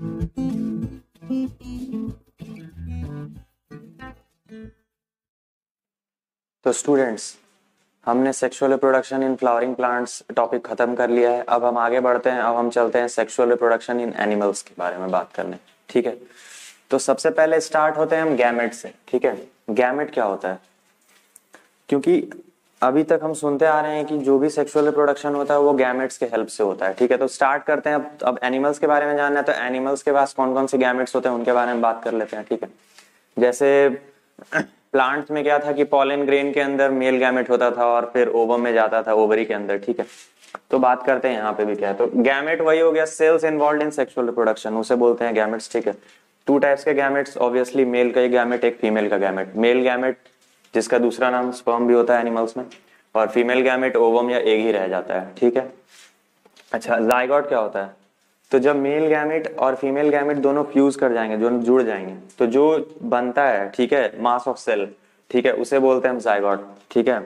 तो स्टूडेंट्स, हमने sexual reproduction in flowering plants topic खत्म कर लिया है। अब हम आगे बढ़ते हैं। अब हम चलते हैं सेक्सुअल रिप्रोडक्शन इन एनिमल्स के बारे में बात करने। ठीक है, तो सबसे पहले स्टार्ट होते हैं हम गैमेट से। ठीक है, गैमेट क्या होता है? क्योंकि अभी तक हम सुनते आ रहे हैं कि जो भी सेक्सुअल रिप्रोडक्शन होता है वो गैमेट्स के हेल्प से होता है। ठीक है, तो स्टार्ट करते हैं। अब एनिमल्स के बारे में जानना है तो एनिमल्स के पास कौन कौन से गैमेट्स होते हैं उनके बारे में बात कर लेते हैं। ठीक है, जैसे प्लांट्स में क्या था कि पॉलन ग्रेन के अंदर मेल गैमेट होता था और फिर ओवम में जाता था, ओवरी के अंदर। ठीक है, तो बात करते हैं यहाँ पे भी क्या है। तो गैमेट वही हो गया, cells involved in sexual reproduction, उसे बोलते हैं गैमेट्स। ठीक है, टू टाइप्स के गैमेट्स, ऑब्वियसली मेल का एक गैमेट, एक फीमेल का गैमेट। मेल गैमेट जिसका दूसरा नाम स्पर्म भी होता है एनिमल्स में, और फीमेल गैमेट ओवम या एग ही रह जाता है। ठीक है, अच्छा जाइगोट क्या होता है? तो जब मेल गैमेट और फीमेल गैमेट दोनों फ्यूज कर जाएंगे, दोनों जुड़ जाएंगे, तो जो बनता है, ठीक है, मास ऑफ सेल, ठीक है, उसे बोलते हैं हम जाइगोट। ठीक है,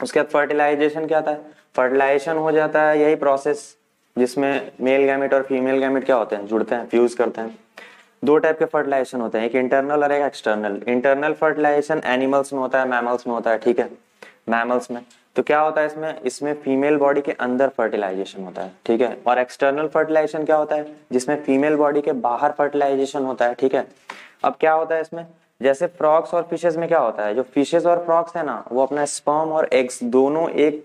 उसके बाद फर्टिलाइजेशन क्या था? फर्टिलाइजेशन हो जाता है यही प्रोसेस जिसमें मेल गैमेट और फीमेल गैमेट क्या होते हैं, जुड़ते हैं, फ्यूज करते हैं। दो टाइप के फर्टिलाइजेशन होते हैं, एक इंटरनल और एक एक्सटर्नल। इंटरनल फर्टिलाइजेशन एनिमल्स में होता है, मैमल्स में होता है। ठीक है, मैमल्स में तो क्या होता है, इसमें फीमेल बॉडी के अंदर फर्टिलाइजेशन होता है। ठीक है, और एक्सटर्नल फर्टिलाइजेशन क्या होता है, जिसमें फीमेल बॉडी के बाहर फर्टिलाइजेशन होता है। ठीक है, अब क्या होता है इसमें, जैसे फ्रॉग्स और फिशेस में क्या होता है, जो फिशेस और फ्रॉग्स है ना, वो अपना स्पर्म और एग्स दोनों एक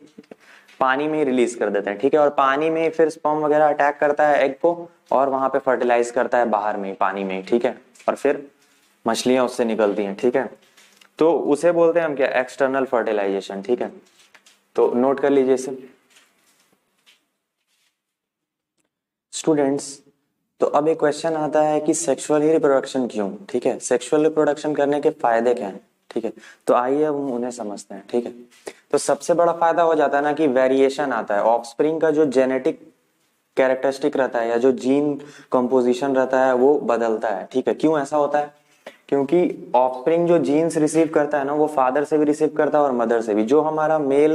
पानी में ही रिलीज कर देते हैं। ठीक है, और पानी में फिर स्पर्म वगैरह अटैक करता है एग को और वहां पे फर्टिलाइज करता है बाहर में, पानी में। ठीक है, और फिर मछलियां उससे निकलती हैं। ठीक है, तो उसे बोलते हैं हम क्या, एक्सटर्नल फर्टिलाइजेशन। ठीक है, तो नोट कर लीजिए इसे स्टूडेंट्स। तो अब एक क्वेश्चन आता है कि सेक्सुअल रिप्रोडक्शन क्यों? ठीक है, सेक्सुअल रिप्रोडक्शन करने के फायदे क्या हैं? ठीक है, तो आइए अब हम उन्हें समझते हैं। ठीक है, तो सबसे बड़ा फायदा हो जाता है ना कि वेरिएशन आता है, ऑफस्प्रिंग का जो जेनेटिक कैरेक्टरिस्टिक रहता है या जो जीन कंपोजिशन रहता है वो बदलता है। ठीक है, क्यों ऐसा होता है? क्योंकि ऑफस्प्रिंग जो जीन्स रिसीव करता है ना, वो फादर से भी रिसीव करता है और मदर से भी। जो हमारा मेल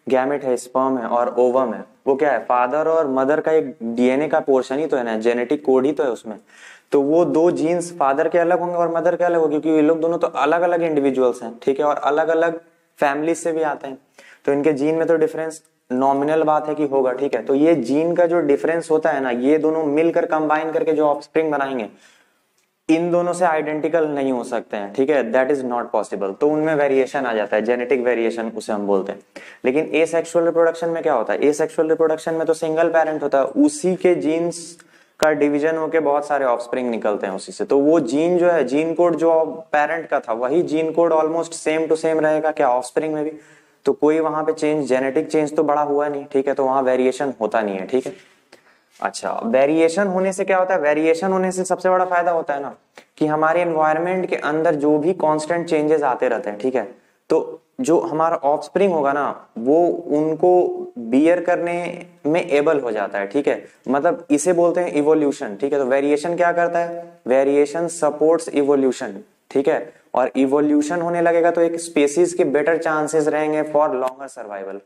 गैमेट है, स्पर्म है और ओवम है, वो क्या है, फादर और मदर का एक डीएनए का पोर्शन ही तो है ना, जेनेटिक कोड ही तो है उसमें। तो वो दो जीन्स फादर के अलग होंगे और मदर के अलग होंगे, क्योंकि ये लोग दोनों तो अलग अलग इंडिविजुअल्स हैं। ठीक है, और अलग अलग फैमिली से भी आते हैं, तो इनके जीन में तो डिफरेंस नॉमिनल बात है कि होगा। ठीक है, तो ये जीन का जो डिफरेंस होता है ना, ये दोनों मिलकर कंबाइन करके जो ऑफस्प्रिंग बनाएंगे, इन दोनों से आइडेंटिकल नहीं हो सकते हैं। ठीक है, दैट इज नॉट पॉसिबल। तो उनमें वेरिएशन आ जाता है, जेनेटिक वेरिएशन उसे हम बोलते हैं। लेकिन एसेक्सुअल रिप्रोडक्शन में क्या होता है, एसेक्सुअल रिप्रोडक्शन में तो सिंगल पेरेंट होता है, उसी के जीन्स का डिवीजन होके बहुत सारे ऑफस्प्रिंग निकलते हैं उसी से। तो वो जीन जो है, जीन कोड जो पेरेंट का था, वही gene code almost same to same रहेगा क्या ऑफस्प्रिंग में भी। तो कोई वहां पे चेंज, जेनेटिक चेंज तो बड़ा हुआ नहीं। ठीक है, तो वहां वेरिएशन होता नहीं है। ठीक है, अच्छा वेरिएशन होने से क्या होता है, वेरिएशन होने से सबसे बड़ा फायदा होता है ना कि हमारे एनवायरनमेंट के अंदर जो भी कांस्टेंट चेंजेस आते रहते हैं। ठीक है, तो जो हमारा ऑफस्प्रिंग होगा ना, वो उनको बियर करने में एबल हो जाता है। ठीक है, मतलब इसे बोलते हैं इवोल्यूशन। ठीक है, तो वेरिएशन क्या करता है, वेरिएशन सपोर्ट्स इवोल्यूशन। ठीक है, और इवोल्यूशन होने लगेगा तो एक स्पेसीज के बेटर चांसेस रहेंगे फॉर लॉन्गर सर्वाइवल।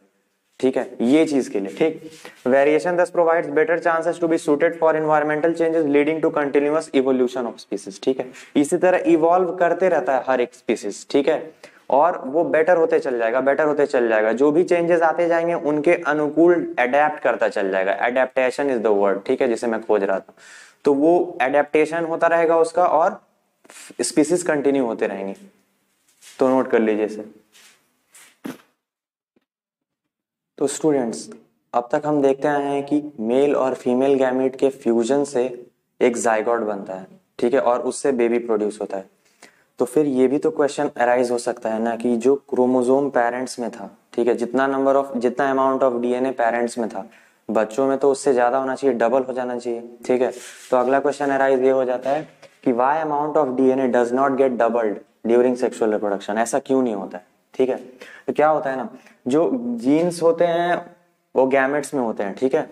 ठीक है, ये चीज के लिए। ठीक, variation thus provides better chances to be suited for environmental changes leading to continuous evolution of species. ठीक है, इसी तरह इवॉल्व करते रहता है हर एक स्पीसीज। ठीक है, और वो बेटर होते चल जाएगा, बेटर होते चल जाएगा, जो भी चेंजेस आते जाएंगे उनके अनुकूल अडेप्ट करता चल जाएगा। एडेप्टेशन इज द वर्ड, ठीक है, जिसे मैं खोज रहा था। तो वो एडेप्टेशन होता रहेगा उसका और स्पीसीज कंटिन्यू होते रहेंगे। तो नोट कर लीजिए इसे। तो स्टूडेंट्स, अब तक हम देखते आए हैं कि मेल और फीमेल गैमेट के फ्यूजन से एक जाइगोट बनता है। ठीक है, और उससे बेबी प्रोड्यूस होता है। तो फिर ये भी तो क्वेश्चन अराइज हो सकता है ना कि जो क्रोमोसोम पेरेंट्स में था, ठीक है, जितना अमाउंट ऑफ डीएनए पेरेंट्स में था, बच्चों में तो उससे ज्यादा होना चाहिए, डबल हो जाना चाहिए। ठीक है, तो अगला क्वेश्चन अराइज ये हो जाता है कि why amount of DNA does not get doubled during sexual reproduction, ऐसा क्यों नहीं होता है? ठीक है, तो क्या होता है ना, जो जीन्स होते हैं वो गैमेट्स में होते हैं। ठीक है,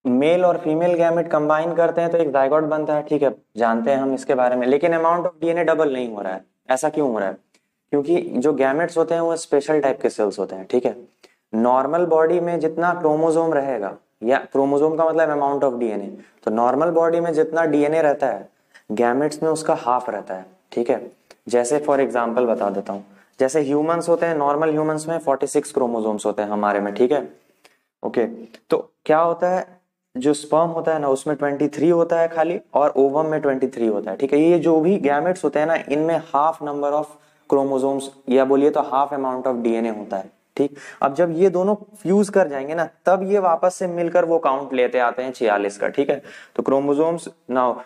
मेल और फीमेल गैमेट कंबाइन करते हैं तो एक जाइगोट बनता है। ठीक है, जानते हैं हम इसके बारे में, लेकिन अमाउंट ऑफ डीएनए डबल नहीं हो रहा है। ऐसा क्यों हो रहा है? क्योंकि जो गैमेट्स होते हैं वो स्पेशल टाइप के सेल्स होते हैं। ठीक है, नॉर्मल बॉडी में जितना क्रोमोसोम रहेगा, या क्रोमोसोम का मतलब अमाउंट ऑफ डीएनए। तो नॉर्मल बॉडी में जितना डीएनए रहता है गैमेट्स में उसका हाफ रहता है, ठीक है। जैसे फॉर एग्जांपल बता देता हूँ, जैसे ह्यूमंस होते हैं, नॉर्मल ह्यूमंस में 46 क्रोमोसोम्स होते हैं हमारे में, ठीक है। ओके, तो क्या होता है, जो स्पर्म होता है ना उसमें 23 होता है खाली, और ओवम में 23 होता है, ठीक है। ये जो भी गैमेट्स होते हैं ना इनमें हाफ नंबर ऑफ क्रोमोसोम्स या बोलिए तो हाफ अमाउंट ऑफ डीएनए होता है, ठीक। अब जब ये दोनों फ्यूज कर जाएंगे ना तब ये वापस से मिलकर वो काउंट लेते आते हैं 46 का, ठीक है। तो chromosomes now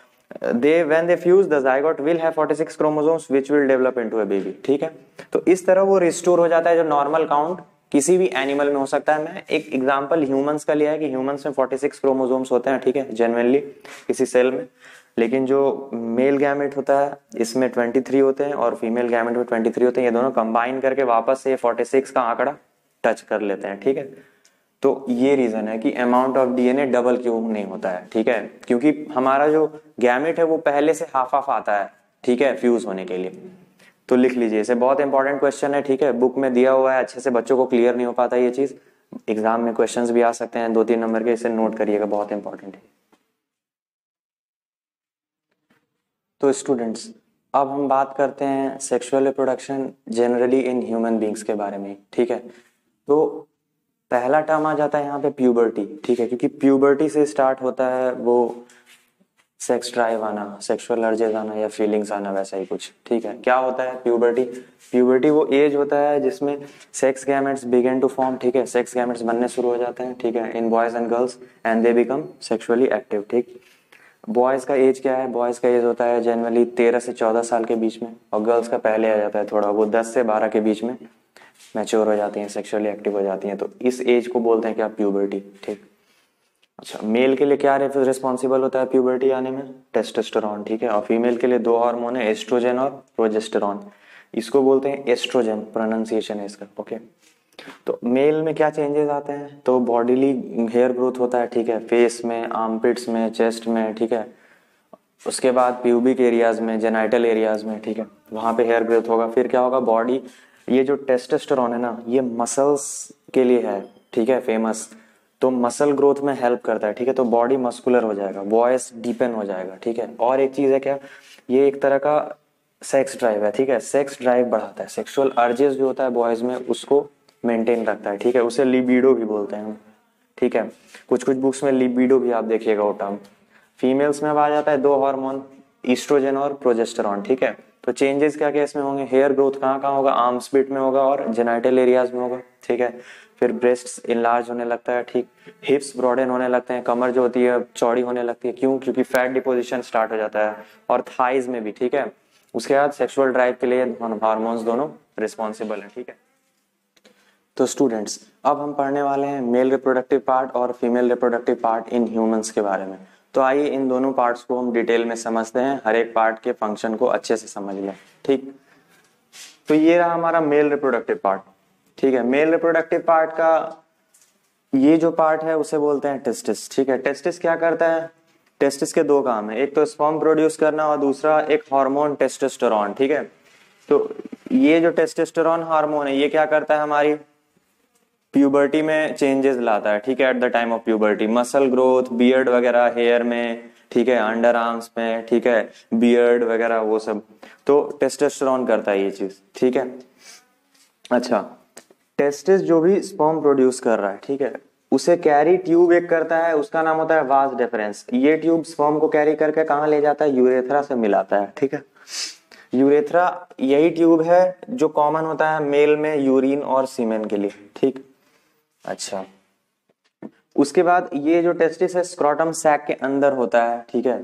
when they fuse the zygote will have 46 chromosomes which will develop into a baby, ठीक है। तो इस तरह वो रिस्टोर हो जाता है जो नॉर्मल काउंट किसी भी एनिमल में हो सकता है। मैं एक एग्जांपल ह्यूमंस का लिया है कि ह्यूमंस में 46 क्रोमोसोम्स होते हैं, ठीक है, जेन्युइनली किसी सेल में। लेकिन जो मेल गैमेट होता है इसमें 23 होते हैं और फीमेल गैमेट में 23 होते हैं। ये दोनों कंबाइन करके वापस से 46 का आंकड़ा टच कर लेते हैं, ठीक है। तो ये रीजन है कि अमाउंट ऑफ डीएनए डबल क्यों नहीं होता है, ठीक है, क्योंकि हमारा जो गैमेट है वो पहले से हाफ हाफ आता है, ठीक है, फ्यूज होने के लिए। तो लिख लीजिए, इसे बहुत इंपॉर्टेंट क्वेश्चन है, ठीक है, बुक में दिया हुआ है, अच्छे से बच्चों को क्लियर नहीं हो पाता ये चीज, एग्जाम में क्वेश्चंस भी आ सकते हैं 2-3 नंबर के, इसे नोट करिएगा, बहुत इंपॉर्टेंट है। तो स्टूडेंट्स अब हम बात करते हैं sexual reproduction generally in human beings के बारे में, ठीक है। तो पहला टर्म आ जाता है यहाँ पे प्यूबर्टी, ठीक है, क्योंकि प्यूबर्टी से स्टार्ट होता है वो सेक्स ड्राइव आना, सेक्सुअल अर्जेस आना या फीलिंग्स आना, वैसा ही कुछ, ठीक है। क्या होता है प्यूबर्टी? प्यूबर्टी वो एज होता है जिसमें sex gametes begin to form, ठीक है, सेक्स गैमेट्स बनने शुरू हो जाते हैं, ठीक है, in boys and girls and they become sexually active, ठीक। बॉयज का एज क्या है? बॉयज का एज होता है जनरली 13 से 14 साल के बीच में, और गर्ल्स का पहले आ जाता है थोड़ा, वो 10 से 12 के बीच में मैच्योर हो जाती हैं, सेक्सुअली एक्टिव हो जाती हैं। तो इस एज को बोलते हैं क्या? प्यूबर्टी, ठीक। अच्छा, मेल के लिए क्या रिस्पॉन्सिबल होता है प्यूबर्टी आने में? टेस्टोस्टेरोन, ठीक है। और फीमेल के लिए 2 हार्मोन है, एस्ट्रोजन और प्रोजेस्टेरोन, इसको बोलते हैं एस्ट्रोजन, प्रोनाउंसिएशन है इसका, ओके। तो मेल में क्या चेंजेस आते हैं? तो बॉडीली हेयर ग्रोथ होता है, ठीक है, फेस में, आर्मपिट्स में, चेस्ट में, ठीक है। उसके बाद प्यूबिक एरियाज में, जेनाइटल एरियाज में, ठीक है, वहां पे हेयर ग्रोथ होगा। फिर क्या होगा? बॉडी, ये जो टेस्टोस्टेरोन है ना ये मसल्स के लिए है, ठीक है, फेमस, तो मसल ग्रोथ में हेल्प करता है, ठीक है। तो बॉडी मस्कुलर हो जाएगा, वॉइस डीपन हो जाएगा, ठीक है। और एक चीज है क्या, ये एक तरह का सेक्स ड्राइव है, ठीक है, सेक्स ड्राइव बढ़ाता है, सेक्सुअल अर्जेस जो होता है बॉयज में उसको मेंटेन रखता है, ठीक है, उसे लिबिडो भी बोलते हैं हम, ठीक है। कुछ कुछ बुक्स में लिबिडो भी आप देखिएगा वो टर्म। फीमेल्स में अब आ जाता है 2 हार्मोन, ईस्ट्रोजन और प्रोजेस्टेरॉन, ठीक है। तो चेंजेस क्या क्या इसमें होंगे? हेयर ग्रोथ कहाँ कहाँ होगा? आर्म्स बिट में होगा और जेनाइटल एरियाज में होगा, ठीक है। फिर ब्रेस्ट्स इनलार्ज होने लगता है, ठीक। हिप्स ब्रॉडन होने लगते हैं, कमर जो होती है चौड़ी होने लगती है, क्यों? क्योंकि फैट डिपोजिशन स्टार्ट हो जाता है, और थाइज में भी, ठीक है। उसके बाद सेक्सुअल ड्राइव के लिए हार्मोन्स दोनों रिस्पॉन्सिबल है, ठीक है। तो स्टूडेंट्स अब हम पढ़ने वाले हैं मेल रिप्रोडक्टिव पार्ट और female reproductive part in humans के बारे में। तो आइए इन दोनों पार्ट्स को हम डिटेल में समझते हैं, हर एक पार्ट के फंक्शन को अच्छे से समझ लें, ठीक। तो ये रहा हमारा मेल रिप्रोडक्टिव पार्ट, ठीक है। मेल रिप्रोडक्टिव पार्ट का ये जो पार्ट है उसे बोलते हैं टेस्टिस, ठीक है। टेस्टिस क्या करता है? टेस्टिस के 2 काम है, एक तो स्पर्म प्रोड्यूस करना और दूसरा एक हार्मोन टेस्टोस्टेरोन, ठीक है। तो ये जो टेस्टोस्टेरोन हार्मोन है ये क्या करता है? हमारी प्यूबर्टी में चेंजेस लाता है, ठीक है, at the time of puberty, muscle growth, beard वगैरह हेयर में, ठीक है, अंडर आर्म्स में, ठीक है, बियर्ड वगैरह वो सब, तो टेस्टोस्टेरोन करता है ये चीज, ठीक है। अच्छा, टेस्टिस जो भी स्पर्म प्रोड्यूस कर रहा है, ठीक है, उसे कैरी ट्यूब एक करता है, उसका नाम होता है वास डिफरेंस। ये ट्यूब स्पर्म को कैरी करके कहाँ ले जाता है? यूरेथ्रा से मिलाता है, ठीक है। यूरेथ्रा यही ट्यूब है जो कॉमन होता है मेल में यूरिन और सीमेन के लिए, ठीक। अच्छा, उसके बाद ये जो टेस्टिस है स्क्रोटम सैक के अंदर होता है, ठीक है,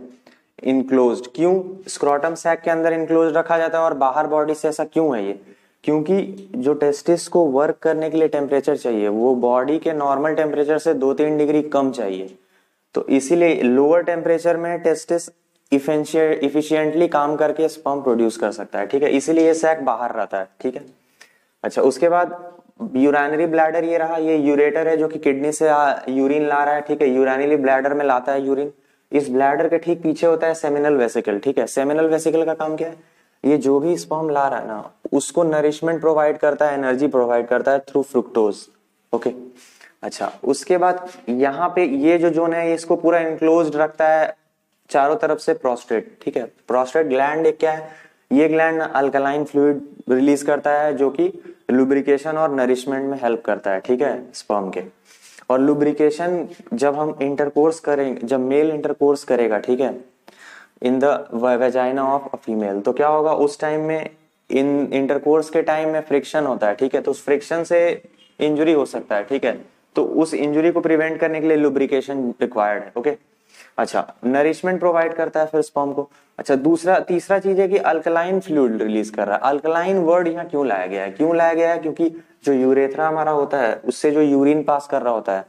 इनक्लोज्ड। क्यों स्क्रोटम सैक के अंदर इनक्लोज रखा जाता है और बाहर बॉडी से ऐसा क्यों है ये? क्योंकि जो टेस्टिस को वर्क करने के लिए टेम्परेचर चाहिए वो बॉडी के नॉर्मल टेम्परेचर से 2-3 डिग्री कम चाहिए, तो इसीलिए लोअर टेम्परेचर में टेस्टिस इफिशिएंटली काम करके स्पर्म प्रोड्यूस कर सकता है, ठीक है, इसीलिए ये सैक बाहर रहता है, ठीक है। अच्छा, उसके बाद यूरिनरी ब्लैडर ये रहा, ये यूरेटर है जो कि किडनी से यूरिन ला रहा है, ठीक है, यूरिनरी ब्लैडर में लाता है यूरिन। इस ब्लैडर के ठीक पीछे होता है सेमिनल वेसिकल, ठीक है। सेमिनल वेसिकल का काम क्या है? ये जो भी स्पर्म ला रहा है ना उसको नरिशमेंट प्रोवाइड करता है, एनर्जी प्रोवाइड करता है थ्रू फ्रुक्टोज, ओके। अच्छा, उसके बाद यहाँ पे ये जो जोन है इसको पूरा इनक्लोज्ड रखता है चारों तरफ से प्रोस्टेट, ठीक है। प्रोस्टेट ग्लैंड एक क्या है, ये ग्लैंड अल्कलाइन फ्लूइड रिलीज करता है जो कि लुब्रिकेशन और नरिशमेंट में हेल्प करता है, ठीक है, स्पर्म के। और लुब्रिकेशन जब हम इंटरकोर्स करेंगे, जब मेल इंटरकोर्स करेगा, ठीक है, in the vagina of a female, तो क्या होगा उस टाइम में, इन इंटरकोर्स के टाइम में फ्रिक्शन होता है, ठीक है, तो उस फ्रिक्शन से इंजरी हो सकता है, ठीक है। तो उस इंजरी को प्रिवेंट करने के लिए लुब्रिकेशन रिक्वायर्ड है, ओके। अच्छा, नरिशमेंट प्रोवाइड करता है फिर स्पर्म को। अच्छा, दूसरा तीसरा चीज है कि अल्कलाइन फ्लूइड रिलीज कर रहा है। अल्कलाइन वर्ड यहाँ क्यों लाया गया है, क्यों लाया गया है, क्योंकि जो यूरेथ्रा हमारा होता है उससे जो यूरिन पास कर रहा होता है,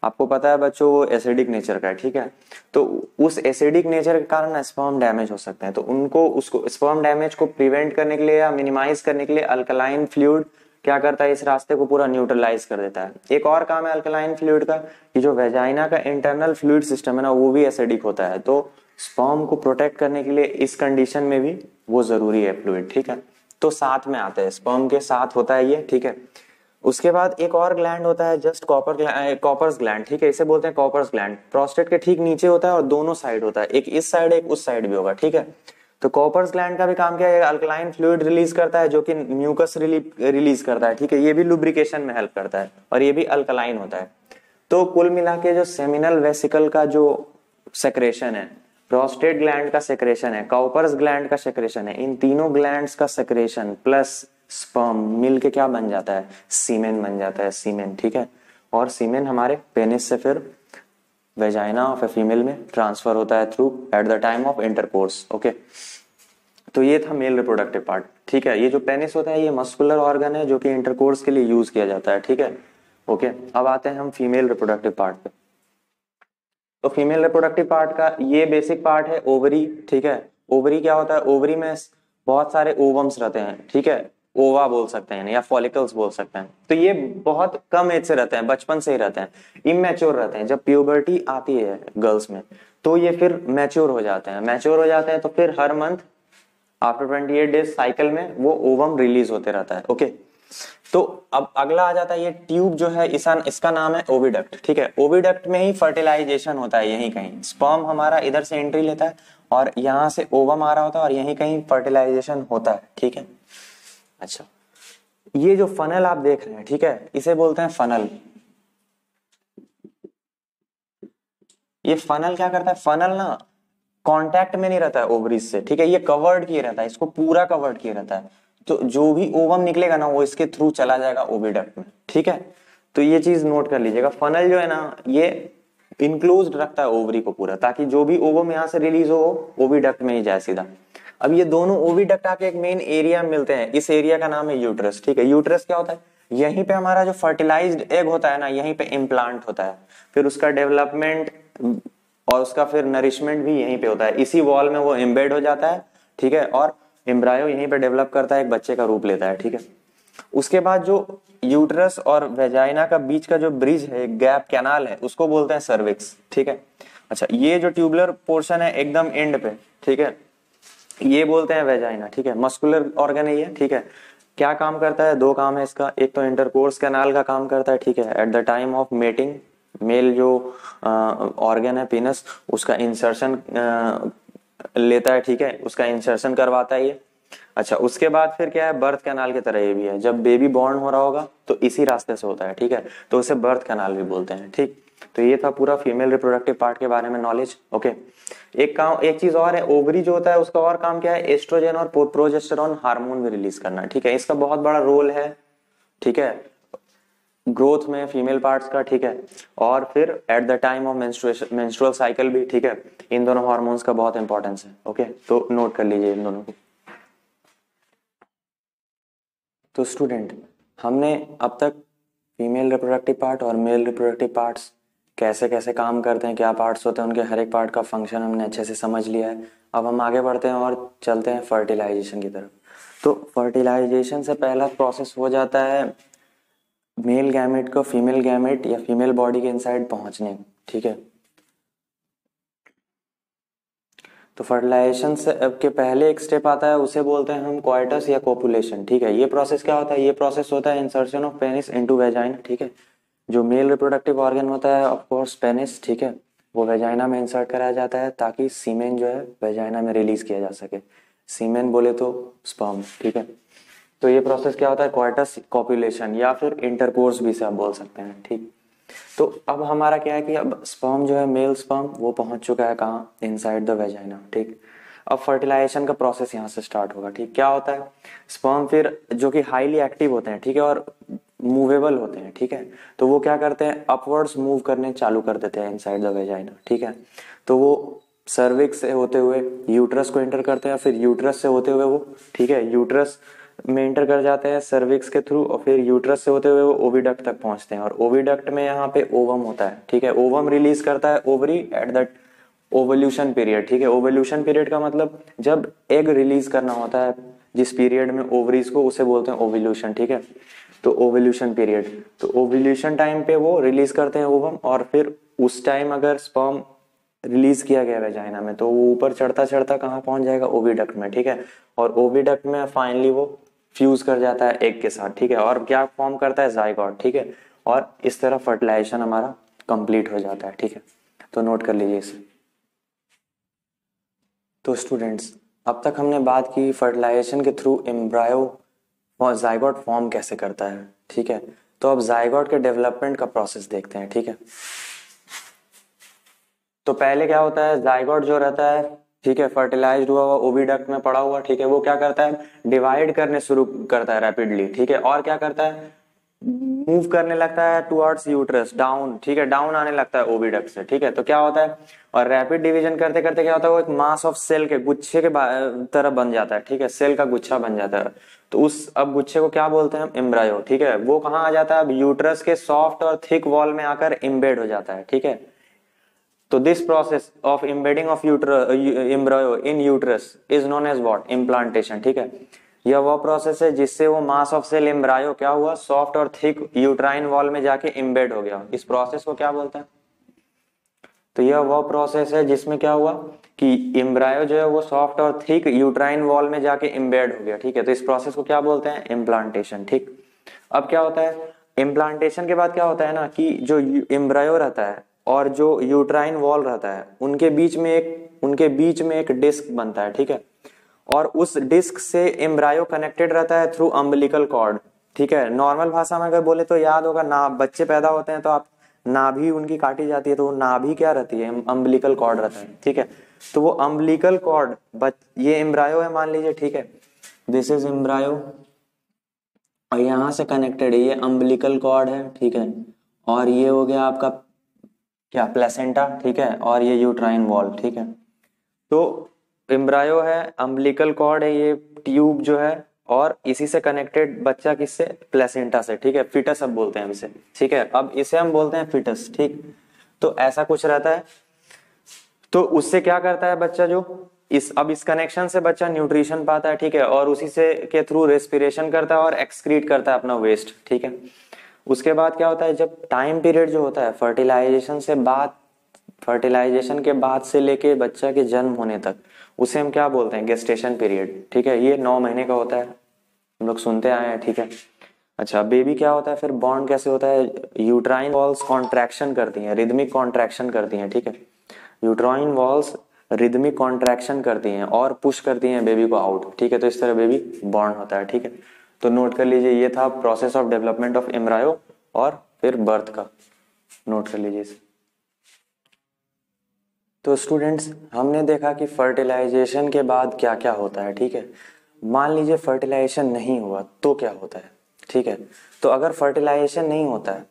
आपको पता है बच्चों वो एसिडिक नेचर का है, ठीक है। तो उस एसिडिक नेचर के कारण स्पर्म डैमेज हो सकते हैं, तो उनको उसको स्पर्म डैमेज को प्रिवेंट करने के लिए या मिनिमाइज करने के लिए अल्कलाइन फ्लूइड क्या करता है, इस रास्ते को पूरा न्यूट्रलाइज कर देता है। एक और काम है अल्कलाइन फ्लूइड का कि जो वेजाइना का इंटरनल फ्लूइड सिस्टम है ना वो भी एसिडिक होता है, तो स्पर्म को प्रोटेक्ट करने के लिए इस कंडीशन में भी वो जरूरी है फ्लूइड, ठीक है। तो साथ में आते हैं, स्पर्म के साथ होता है ये, ठीक है। उसके बाद एक और ग्लैंड होता है जस्ट कॉपर्स ग्लैंड, ठीक है, इसे बोलते हैं कॉपर्स ग्लैंड। प्रोस्टेट के ठीक नीचे होता है और दोनों साइड होता है, एक इस साइड एक उस साइड भी होगा, ठीक है। तो कॉपर्स ग्लैंड का भी काम क्या है, अल्कलाइन फ्लूइड रिलीज करता है जो कि म्यूकस रिलीज करता है, ठीक है, ये भी लुब्रिकेशन में हेल्प करता है और ये भी अल्कलाइन होता है। तो कुल मिला के जो सेमिनल वेसिकल का जो सेक्रेशन है, प्रोस्टेट ग्लैंड का सेक्रेशन है, कॉपर्स ग्लैंड का सेक्रेशन है, इन तीनों ग्लैंड्स का सेक्रेशन प्लस स्पर्म मिल के क्या बन जाता है, सीमेन बन जाता है, सीमेन, ठीक है। और सीमेन हमारे पेनिस से फिर वेजाइना ऑफ ए फीमेल में ट्रांसफर होता है through eight the time of intercourse, okay. तो ये था मेल रिप्रोडक्टिव पार्ट, ठीक है। ये जो पेनिस होता है ये मस्कुलर ऑर्गन है जो कि इंटरकोर्स के लिए यूज किया जाता है, ठीक है, ओके। अब आते हैं हम फीमेल रिप्रोडक्टिव पार्ट पे। तो फीमेल रिप्रोडक्टिव पार्ट का ये बेसिक पार्ट है ओवरी, ठीक है। ओवरी क्या होता है, ओवरी में बहुत सारे ओवम्स रहते हैं, ठीक है, ओवा बोल सकते हैं या फॉलिकल्स बोल सकते हैं। तो ये बहुत कम एज से रहते हैं, बचपन से ही रहते हैं, इमेच्योर रहते हैं। जब प्यूबर्टी आती है गर्ल्स में तो ये फिर मैच्योर हो जाते हैं, मैच्योर हो जाते हैं तो फिर हर मंथ आफ्टर 28 डेज साइकिल में वो ओवम रिलीज होते रहता है, ओके। तो अब अगला आ जाता है ये ट्यूब जो है, इसका नाम है ओविडक्ट, ठीक है। ओविडक्ट में ही फर्टिलाइजेशन होता है, यहीं कहीं स्पर्म हमारा इधर से एंट्री लेता है और यहां से ओवम आ रहा होता है और यहीं कहीं फर्टिलाइजेशन होता है, ठीक है। अच्छा, ये जो फनल आप देख रहे हैं, ठीक है, इसे बोलते हैं फनल। ये फनल क्या करता है, फनल ना कांटेक्ट में नहीं रहता है ओवरीज से, ठीक है, ये कवर्ड किए रहता है, इसको पूरा कवर्ड किए रहता है। तो जो भी ओवम निकलेगा ना वो इसके थ्रू चला जाएगा ओविडक्ट में, ठीक है। तो ये चीज नोट कर लीजिएगा, फनल जो है ना ये इनक्लोज्ड रखता है ओवरी को पूरा, ताकि जो भी ओवम यहाँ से रिलीज हो ओविडक्ट में ही जाए सीधा। अब ये दोनों ओविडक्ट आके एक मेन एरिया में मिलते हैं, इस एरिया का नाम है यूट्रस, ठीक है। यूट्रस क्या होता है, यहीं पे हमारा जो फर्टिलाइज्ड एग होता है ना यहीं पे इम्प्लांट होता है, फिर उसका डेवलपमेंट और उसका फिर नरिशमेंट भी यहीं पे होता है, इसी वॉल में वो एम्बेड हो जाता है, ठीक है। और एम्ब्रायो यहीं पे डेवलप करता है, एक बच्चे का रूप लेता है, ठीक है। उसके बाद जो यूट्रस और वेजाइना का बीच का जो ब्रिज है, गैप कैनाल है, उसको बोलते हैं सर्विक्स, ठीक है। अच्छा, ये जो ट्यूबुलर पोर्शन है एकदम एंड पे, ठीक है, ये बोलते हैं वेजाइना, ठीक है। मस्कुलर ऑर्गन है ये, ठीक है। क्या काम करता है, दो काम है इसका, एक तो इंटरकोर्स कैनाल का काम करता है, ठीक है, at the time of mating male जो ऑर्गन है पेनिस उसका इंसर्शन लेता है, ठीक है, उसका इंसर्शन करवाता है ये। अच्छा, उसके बाद फिर क्या है, बर्थ कैनाल की तरह ये भी है, जब बेबी बॉर्न हो रहा होगा तो इसी रास्ते से होता है, ठीक है, तो उसे बर्थ कैनाल भी बोलते हैं, ठीक। तो ये था पूरा फीमेल रिप्रोडक्टिव पार्ट के बारे में नॉलेज, ओके। एक चीज और है, ओवरी जो होता है उसका और काम क्या है, एस्ट्रोजन और प्रोजेस्टेरॉन हार्मोन भी रिलीज करना, ठीक है, इसका बहुत बड़ा रोल है, ठीक है, ग्रोथ में फीमेल पार्ट्स का, ठीक है। और फिर eight the time of menstrual cycle भी, ठीक है, इन दोनों हार्मोन्स का बहुत इंपॉर्टेंस है, ओके। तो नोट कर लीजिए इन दोनों को। तो स्टूडेंट, हमने अब तक फीमेल रिप्रोडक्टिव पार्ट और मेल रिप्रोडक्टिव पार्ट्स कैसे कैसे काम करते हैं, क्या पार्ट्स होते हैं, उनके हर एक पार्ट का फंक्शन हमने अच्छे से समझ लिया है। अब हम आगे बढ़ते हैं और चलते हैं फर्टिलाइजेशन की तरफ। तो फर्टिलाइजेशन से पहला प्रोसेस हो जाता है मेल गैमेट को फीमेल गैमेट या फीमेल बॉडी के इनसाइड पहुंचने, ठीक है। तो फर्टिलाइजेशन से अब के पहले एक स्टेप आता है, उसे बोलते हैं हम कोइटस या कोपुलेशन, ठीक है। ये प्रोसेस क्या होता है, ये प्रोसेस होता है इंसर्शन ऑफ पेनिस इनटू वेजाइन, ठीक है। जो मेल रिप्रोडक्टिव ऑर्गन होता है ऑफ कोर्स पेनिस, ठीक है, वो वेजाइना में इंसर्ट कराया जाता है ताकि सीमेन जो है वेजाइना में रिलीज किया जा सके। सीमेन बोले तो स्पर्म, ठीक है। तो ये प्रोसेस क्या होता है, क्वार्टस कॉपुलेशन या फिर इंटरकोर्स भी से आप बोल सकते हैं, ठीक। तो अब हमारा क्या है कि अब स्पर्म जो है, मेल स्पर्म, वो पहुंच चुका है कहाँ, इनसाइड द वेजाइना, ठीक। अब फर्टिलाइजेशन का प्रोसेस यहाँ से स्टार्ट होगा, ठीक। क्या होता है, स्पर्म फिर जो कि हाईली एक्टिव होते हैं, ठीक है, और मूवेबल होते हैं, ठीक है, तो वो क्या करते हैं, अपवर्ड्स मूव करने चालू कर देते हैं इनसाइड द वेजाइना, ठीक है। तो वो सर्विक्स से होते हुए यूट्रस को एंटर करते हैं, फिर यूट्रस से होते हुए वो, ठीक है, यूट्रस में एंटर कर जाते हैं सर्विक्स के थ्रू, और फिर यूट्रस से होते हुए वो ओविडक्ट तक पहुंचते हैं, और ओविडक्ट में यहाँ पे ओवम होता है, ठीक है। ओवम रिलीज करता है ovary at that ovulation period, ठीक है। ओवल्यूशन पीरियड का मतलब जब एग रिलीज करना होता है, जिस पीरियड में ओवरीज को, उसे बोलते हैं ओवल्यूशन, ठीक है। तो ओवल्यूशन पीरियड, तो ओवल्यूशन टाइम पे वो रिलीज करते हैं ओवम, और फिर उस टाइम अगर स्पर्म रिलीज किया गया वेजाइना में तो वो ऊपर चढ़ता चढ़ता कहाँ पहुंच जाएगा, ओविडक्ट में, ठीक है। और ओविडक्ट में फाइनली वो फ्यूज कर जाता है एग के साथ, ठीक है, और क्या फॉर्म करता है, जाइगोट, ठीक है। और इस तरह फर्टिलाइजेशन हमारा कंप्लीट हो जाता है, ठीक है। तो नोट कर लीजिए इसे। तो स्टूडेंट्स, अब तक हमने बात की फर्टिलाइजेशन के थ्रू एम्ब्रायो और जाइगोट फॉर्म कैसे करता है, ठीक है। तो अब जाइगोट के डेवलपमेंट का प्रोसेस देखते हैं, ठीक है। तो पहले क्या होता है, जाइगोट जो रहता है, ठीक है, फर्टिलाइज्ड हुआ ओविडक्ट में पड़ा हुआ, ठीक है, वो क्या करता है, डिवाइड करने शुरू करता है रैपिडली, ठीक है, और क्या करता है, मूव करने लगता है टुवर्ड्स यूट्रस, डाउन, ठीक है, डाउन आने लगता है ओविडक्ट से, ठीक है। तो क्या होता है, और रैपिड डिवीजन करते करते क्या होता है, वो एक मास ऑफ सेल के गुच्छे के तरह बन जाता है, ठीक है, सेल का गुच्छा बन जाता है। तो उस अब गुच्छे को क्या बोलते हैं हम, एम्ब्रायो, ठीक है। वो कहाँ आ जाता है, अब यूट्रस के सॉफ्ट और थिक वॉल में आकर इम्बेड हो जाता है, ठीक है। तो this process of embedding of embryo in uterus is known as what, implantation, ठीक है। यह वह प्रोसेस है जिससे वो मास ऑफ सेल एम्ब्रायो क्या हुआ, सॉफ्ट और थिक यूट्राइन वॉल में जाके इम्बेड हो गया। इस प्रोसेस को क्या बोलते हैं, तो यह वह प्रोसेस है जिसमें क्या हुआ कि एम्ब्रायो जो है वो सॉफ्ट और थिक यूट्राइन वॉल में जाके इम्बेड हो गया, ठीक है। तो इस प्रोसेस को क्या बोलते हैं, इम्प्लांटेशन, ठीक। अब क्या होता है, इम्प्लांटेशन के बाद क्या होता है ना कि जो एम्ब्रायो रहता है और जो यूट्राइन वॉल रहता है, उनके बीच में एक डिस्क बनता है, ठीक है। और उस डिस्क से एम्ब्रायो कनेक्टेड रहता है थ्रू अम्बिलिकल कॉर्ड, ठीक है। नॉर्मल भाषा में अगर बोले तो याद होगा, ना बच्चे पैदा होते हैं तो आप नाभि उनकी काटी जाती है, तो वो नाभि क्या रहती है, अम्बिलिकल कॉर्ड रहता है, ठीक है। तो वो अम्बिलिकल कॉर्ड, ये एम्ब्रायो है मान लीजिए, ठीक है, दिस इज एम्ब्रायो, और यहां से कनेक्टेड है, ये अम्बिलिकल कॉर्ड है, ठीक है। और ये हो गया आपका क्या, प्लेसेंटा, ठीक है, और ये यूट्राइन वॉल, ठीक है। तो एम्ब्रायो है, अम्बिलिकल कॉर्ड है, ये ट्यूब जो है, और इसी से कनेक्टेड बच्चा किससे, प्लेसेंटा से, ठीक है। फिटस अब बोलते हैं इसे, ठीक है, अब इसे हम बोलते हैं फिटस, ठीक। तो ऐसा कुछ रहता है। तो उससे क्या करता है बच्चा, जो इस कनेक्शन से बच्चा न्यूट्रिशन पाता है, ठीक है, और उसी से के थ्रू रेस्पिरेशन करता है और एक्सक्रीट करता है अपना वेस्ट, ठीक है। उसके बाद क्या होता है, जब टाइम पीरियड जो होता है फर्टिलाइजेशन के बाद से लेके बच्चा के जन्म होने तक, उसे हम क्या बोलते हैं, गेस्टेशन पीरियड, ठीक है। ये 9 महीने का होता है, हम लोग सुनते आए हैं, ठीक है। अच्छा, बेबी क्या होता है, फिर बॉर्न कैसे होता है, यूट्राइन वॉल्स कॉन्ट्रैक्शन करती हैं, रिदमिक कॉन्ट्रैक्शन करती हैं, ठीक है। यूट्राइन वॉल्स रिदमिक कॉन्ट्रैक्शन करती हैं और पुश करती हैं बेबी को आउट, ठीक है। तो इस तरह बेबी बॉर्न होता है, ठीक है। तो नोट कर लीजिए, ये था process of development of embryo और फिर बर्थ का, नोट कर लीजिए इसे। तो स्टूडेंट्स, हमने देखा कि फर्टिलाइजेशन के बाद क्या क्या होता है, ठीक है। मान लीजिए फर्टिलाइजेशन नहीं हुआ तो क्या होता है, ठीक है। तो अगर फर्टिलाइजेशन नहीं होता है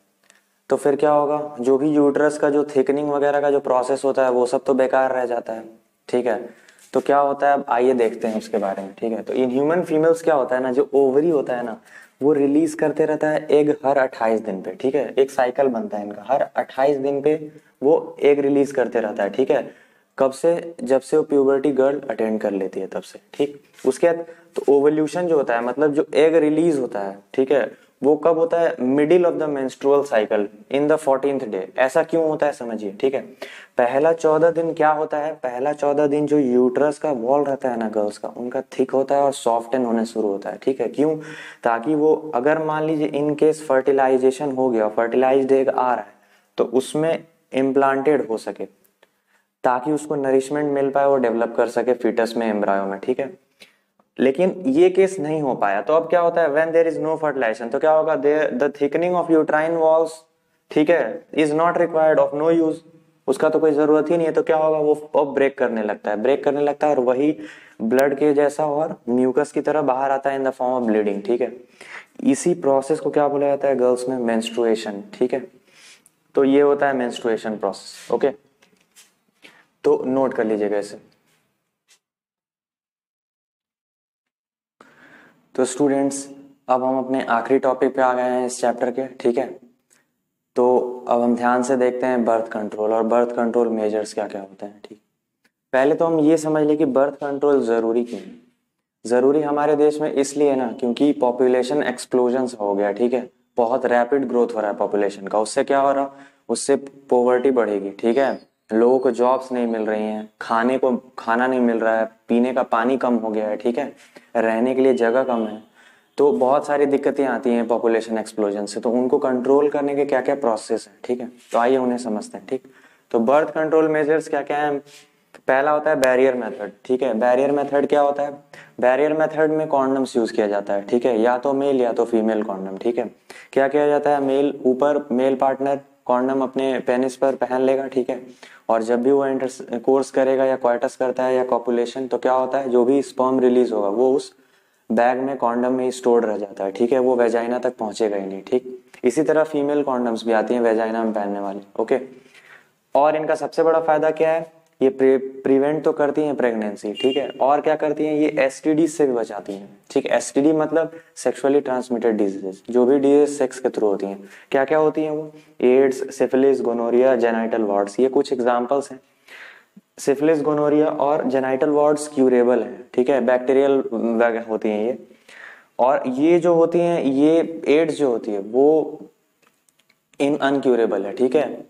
तो फिर क्या होगा, जो भी यूट्रस का जो थिकनिंग वगैरह का जो प्रोसेस होता है वो सब तो बेकार रह जाता है, ठीक है। तो क्या होता है, अब आइए देखते हैं उसके बारे में, ठीक है। तो इन ह्यूमन फीमेल्स क्या होता है ना, जो ओवरी होता है ना, वो रिलीज करते रहता है एग हर 28 दिन पे, ठीक है। एक साइकिल बनता है इनका, हर 28 दिन पे वो एग रिलीज करते रहता है, ठीक है। कब से, जब से वो प्यूबर्टी गर्ल अटेंड कर लेती है तब से, ठीक। उसके बाद तो ओवल्यूशन जो होता है, मतलब जो एग रिलीज होता है, ठीक है, वो कब होता है, middle of the menstrual cycle in the 14th day. ऐसा क्यों होता है समझिए, ठीक है। पहला 14 दिन क्या होता है, पहला 14 दिन जो यूट्रस का वॉल रहता है ना गर्ल्स का, उनका थिक होता है और सॉफ्टन होने शुरू होता है, ठीक है। क्यों, ताकि वो अगर मान लीजिए इन केस फर्टिलाइजेशन हो गया, फर्टिलाइज्ड एग आ रहा है, तो उसमें इम्प्लांटेड हो सके, ताकि उसको नरिशमेंट मिल पाए, वो डेवलप कर सके फीटस में, एम्ब्रायो में, ठीक है। लेकिन ये केस नहीं हो पाया, तो अब क्या होता है, when there is no fertilization, तो क्या होगा, the thickening of uterine walls, ठीक है, is not required, of no use, उसका तो कोई जरूरत ही नहीं है। तो क्या होगा, वो अब ब्रेक करने लगता है, ब्रेक करने लगता है, और वही ब्लड के जैसा और म्यूकस की तरह बाहर आता है in the form of bleeding, ठीक है। इसी प्रोसेस को क्या बोला जाता है गर्ल्स में, मेंस्ट्रुएशन, ठीक है। तो ये होता है मेंस्ट्रुएशन प्रोसेस, ओके। तो नोट कर लीजिएगा इसे। तो स्टूडेंट्स, अब हम अपने आखिरी टॉपिक पे आ गए हैं इस चैप्टर के, ठीक है। तो अब हम ध्यान से देखते हैं बर्थ कंट्रोल और बर्थ कंट्रोल मेजर्स क्या क्या होते हैं, ठीक। पहले तो हम ये समझ लें कि बर्थ कंट्रोल जरूरी क्यों है। जरूरी हमारे देश में इसलिए ना, क्योंकि पॉपुलेशन एक्सप्लोजन हो गया, ठीक है। बहुत रैपिड ग्रोथ हो रहा है पॉपुलेशन का। उससे क्या हो रहा, उससे पोवर्टी बढ़ेगी, ठीक है। लोगों को जॉब्स नहीं मिल रही हैं, खाने को खाना नहीं मिल रहा है, पीने का पानी कम हो गया है, ठीक है, रहने के लिए जगह कम है। तो बहुत सारी दिक्कतें आती हैं पॉपुलेशन एक्सप्लोजन से। तो उनको कंट्रोल करने के क्या क्या प्रोसेस है, ठीक है। तो आइए उन्हें समझते हैं, ठीक। तो बर्थ कंट्रोल मेजर्स क्या क्या है। पहला होता है बैरियर मेथड, ठीक है। बैरियर मेथड क्या होता है, बैरियर मेथड में कॉन्डम्स यूज किया जाता है, ठीक है, या तो मेल या तो फीमेल कॉन्डम, ठीक है। क्या किया जाता है, मेल ऊपर मेल पार्टनर कॉन्डम अपने पेनिस पर पहन लेगा, ठीक है। और जब भी वो इंटर कोर्स करेगा या क्वाइटस करता है या कॉपुलेशन, तो क्या होता है, जो भी स्पर्म रिलीज होगा वो उस बैग में कॉन्डम में ही स्टोर्ड रह जाता है, ठीक है, वो वेजाइना तक पहुंचेगा ही नहीं, ठीक। इसी तरह फीमेल कॉन्डम्स भी आती हैं वेजाइना में पहनने वाली, ओके। और इनका सबसे बड़ा फायदा क्या है, ये प्रिवेंट तो करती हैं प्रेगनेंसी, ठीक है। और क्या करती हैं, ये एसटीडी से भी बचाती हैं, ठीक। एसटीडी मतलब सेक्सुअली ट्रांसमिटेड डिजीजेस, जो भी डिजीज सेक्स के थ्रू होती हैं। क्या क्या होती हैं वो, AIDS, syphilis, gonorrhoea, genital warts, ये कुछ एग्जांपल्स हैं। सिफिलिस, गोनोरिया और जेनाइटल वार्ड्स क्यूरेबल है, ठीक है, बैक्टीरियल होती हैं ये। और ये जो होती हैं, ये एड्स जो होती है वो इन अनक्यूरेबल है, ठीक है।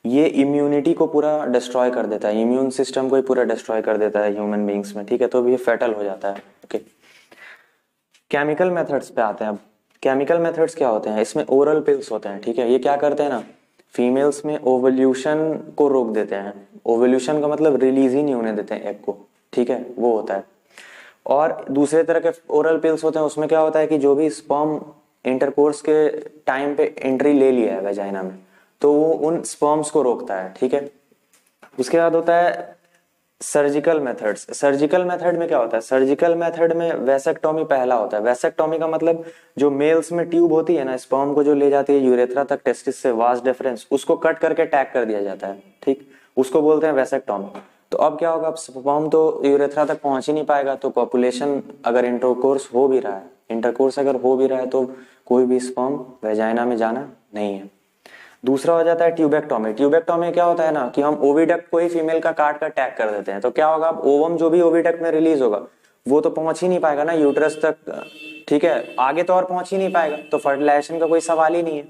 ये इम्यूनिटी को पूरा डिस्ट्रॉय कर देता है, इम्यून सिस्टम को ही पूरा डिस्ट्रॉय कर देता है ह्यूमन बींग्स में, ठीक है। तो ये फेटल हो जाता है, ओके। केमिकल मेथड्स पे आते हैं अब। केमिकल मेथड्स क्या होते हैं, इसमें ओरल पिल्स होते हैं, ठीक है। ये क्या करते हैं ना, फीमेल्स में ओवल्यूशन को रोक देते हैं। ओवल्यूशन का मतलब रिलीज ही नहीं होने देते हैं एग को, ठीक है, वो होता है। और दूसरे तरह के ओरल पिल्स होते हैं, उसमें क्या होता है कि जो भी स्पर्म इंटरकोर्स के टाइम पे एंट्री ले लिया है वेजाइना में, तो वो उन स्पर्म्स को रोकता है, ठीक है। उसके बाद होता है सर्जिकल मेथड्स। सर्जिकल मेथड में क्या होता है, सर्जिकल मेथड में वेसेक्टोमी पहला होता है। वेसेक्टोमी का मतलब जो मेल्स में ट्यूब होती है ना, स्पर्म को जो ले जाती है यूरेथ्रा तक टेस्टिस से, वास डिफरेंस, उसको कट करके टैग कर दिया जाता है, ठीक, उसको बोलते हैं वेसेक्टोमी। तो अब क्या होगा, अब स्पर्म तो यूरेथ्रा तक पहुंच ही नहीं पाएगा, तो पॉपुलेशन अगर इंटरकोर्स हो भी रहा है, इंटरकोर्स अगर हो भी रहा है, तो कोई भी स्पर्म वेजाइना में जाना नहीं है। दूसरा हो जाता है ट्यूबेक्टोमी। ट्यूबेक्टोमी क्या होता है ना, कि हम ओविडक्ट को ही फीमेल का काट कर टैग कर देते हैं। तो क्या होगा, ओवम जो भी ओविडक्ट में रिलीज होगा वो तो पहुंच ही नहीं पाएगा ना यूट्रस तक, ठीक है, आगे तो और पहुंच ही नहीं पाएगा, तो फर्टिलाइजेशन का कोई सवाल ही नहीं है।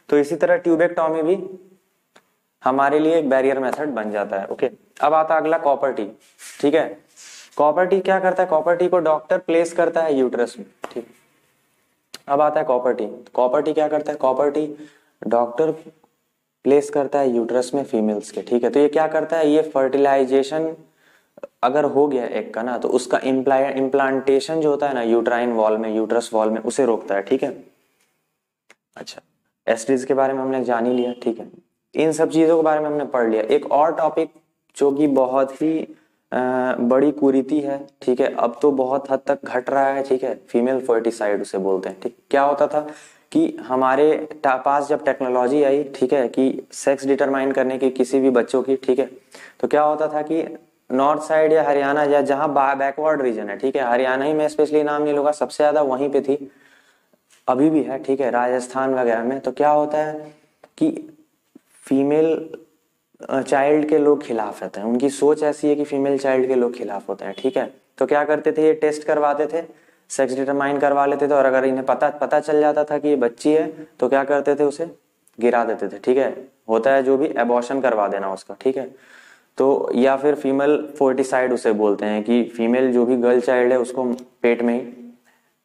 तो इसी तरह ट्यूबेक्टोमी भी हमारे लिए एक बैरियर मेथड बन जाता है, ओके। अब आता है अगला कॉपर टी, ठीक है। कॉपर टी क्या करता है, कॉपर टी को डॉक्टर प्लेस करता है यूट्रस में, ठीक। अब आता है कॉपर टी। कॉपर टी क्या करता है, कॉपर टी डॉक्टर प्लेस करता है यूट्रस में फीमेल्स के, ठीक है। तो ये क्या करता है, ये फर्टिलाइजेशन अगर हो गया एक का ना, तो उसका इम्प्लांटेशन जो होता है ना यूट्राइन वॉल में, यूट्रस वॉल में, उसे रोकता है, ठीक है। अच्छा, एस्ट्रीज के बारे में हमने जान ही लिया, ठीक है। इन सब चीजों के बारे में हमने पढ़ लिया। एक और टॉपिक जो कि बहुत ही बड़ी कुरीति है, ठीक है, अब तो बहुत हद तक घट रहा है, ठीक है, फीमेल फर्टिसाइड उसे बोलते हैं, ठीक। क्या होता था कि हमारे पास जब टेक्नोलॉजी आई, ठीक है, कि सेक्स डिटरमाइन करने की किसी भी बच्चों की, ठीक है, तो क्या होता था कि नॉर्थ साइड या हरियाणा या जहां बैकवर्ड रीजन है, ठीक है, हरियाणा ही में स्पेशली नाम नहीं लूंगा, सबसे ज्यादा वहीं पे थी, अभी भी है, ठीक है, राजस्थान वगैरह में। तो क्या होता है कि फीमेल चाइल्ड के लोग खिलाफ रहते हैं, उनकी सोच ऐसी है कि फीमेल चाइल्ड के लोग खिलाफ होते हैं, ठीक है। तो क्या करते थे, ये टेस्ट करवाते थे सेक्स डिटरमाइन करवा लेते थे, और अगर इन्हें पता चल जाता था कि ये बच्ची है तो क्या करते थे, उसे गिरा देते थे, ठीक है। होता है जो भी, एबॉर्शन करवा देना उसका, ठीक है। तो या फिर फीमेल फोर्टिसाइड उसे बोलते हैं, कि फीमेल जो भी गर्ल चाइल्ड है उसको पेट में ही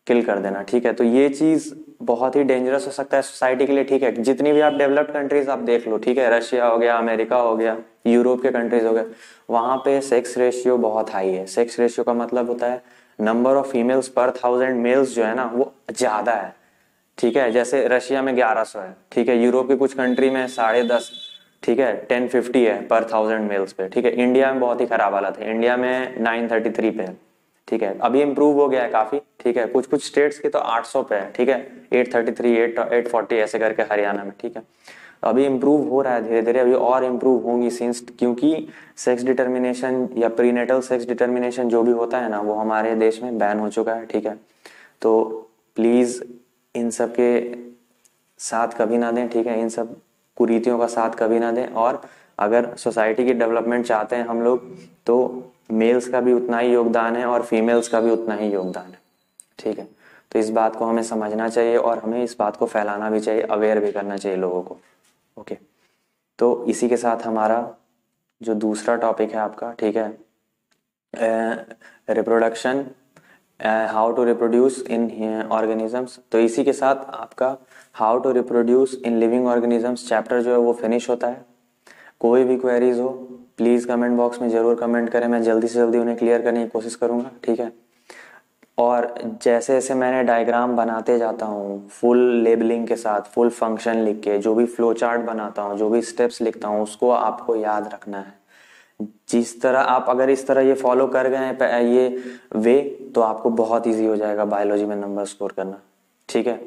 किल कर देना, ठीक है। तो ये चीज बहुत ही डेंजरस हो सकता है सोसाइटी के लिए, ठीक है। जितनी भी आप डेवलप्ड कंट्रीज आप देख लो, ठीक है, रशिया हो गया, अमेरिका हो गया, यूरोप के कंट्रीज हो गए, वहां पे सेक्स रेशियो बहुत हाई है। सेक्स रेशियो का मतलब होता है नंबर ऑफ फीमेल्स पर 1000 मेल्स जो है ना वो ज्यादा है, ठीक है। जैसे रशिया में 1100 है, ठीक है। यूरोप के कुछ कंट्री में 10.5, ठीक है, 1050 है पर 1000 मेल्स पे, ठीक है। इंडिया में बहुत ही खराब हालत है, इंडिया में 933 पे है, ठीक है। अभी इम्प्रूव हो गया है काफी, ठीक है। कुछ कुछ स्टेट्स के तो 800 पे है, ठीक है, 833, 840 ऐसे करके हरियाणा में, ठीक है। अभी इम्प्रूव हो रहा है धीरे धीरे, अभी और इम्प्रूव होंगी सिंस, क्योंकि सेक्स डिटर्मिनेशन या प्रीनेटल सेक्स डिटर्मिनेशन जो भी होता है ना वो हमारे देश में बैन हो चुका है, ठीक है। तो प्लीज इन सब के साथ कभी ना दें, ठीक है। इन सब कुरीतियों का साथ कभी ना दें, और अगर सोसाइटी की डेवलपमेंट चाहते हैं हम लोग तो मेल्स का भी उतना ही योगदान है और फीमेल्स का भी उतना ही योगदान है, ठीक है। तो इस बात को हमें समझना चाहिए और हमें इस बात को फैलाना भी चाहिए, अवेयर भी करना चाहिए लोगों को, ओके। तो इसी के साथ हमारा जो दूसरा टॉपिक है आपका, ठीक है, reproduction, how to reproduce in organisms, तो इसी के साथ आपका how to reproduce in living organisms chapter जो है वो फिनिश होता है। कोई भी क्वेरीज हो प्लीज कमेंट बॉक्स में जरूर कमेंट करें, मैं जल्दी से जल्दी उन्हें क्लियर करने की कोशिश करूंगा, ठीक है। और जैसे जैसे मैंने डायग्राम बनाते जाता हूँ फुल लेबलिंग के साथ, फुल फंक्शन लिख के, जो भी फ्लो चार्ट बनाता हूँ, जो भी स्टेप्स लिखता हूँ, उसको आपको याद रखना है। जिस तरह आप अगर इस तरह ये फॉलो कर गए हैं ये वे, तो आपको बहुत इजी हो जाएगा बायोलॉजी में नंबर स्कोर करना, ठीक है।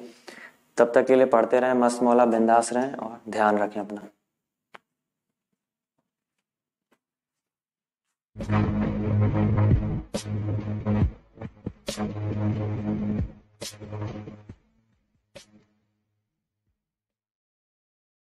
तब तक के लिए पढ़ते रहें, मस्त मौला बिंदास रहें और ध्यान रखें अपना।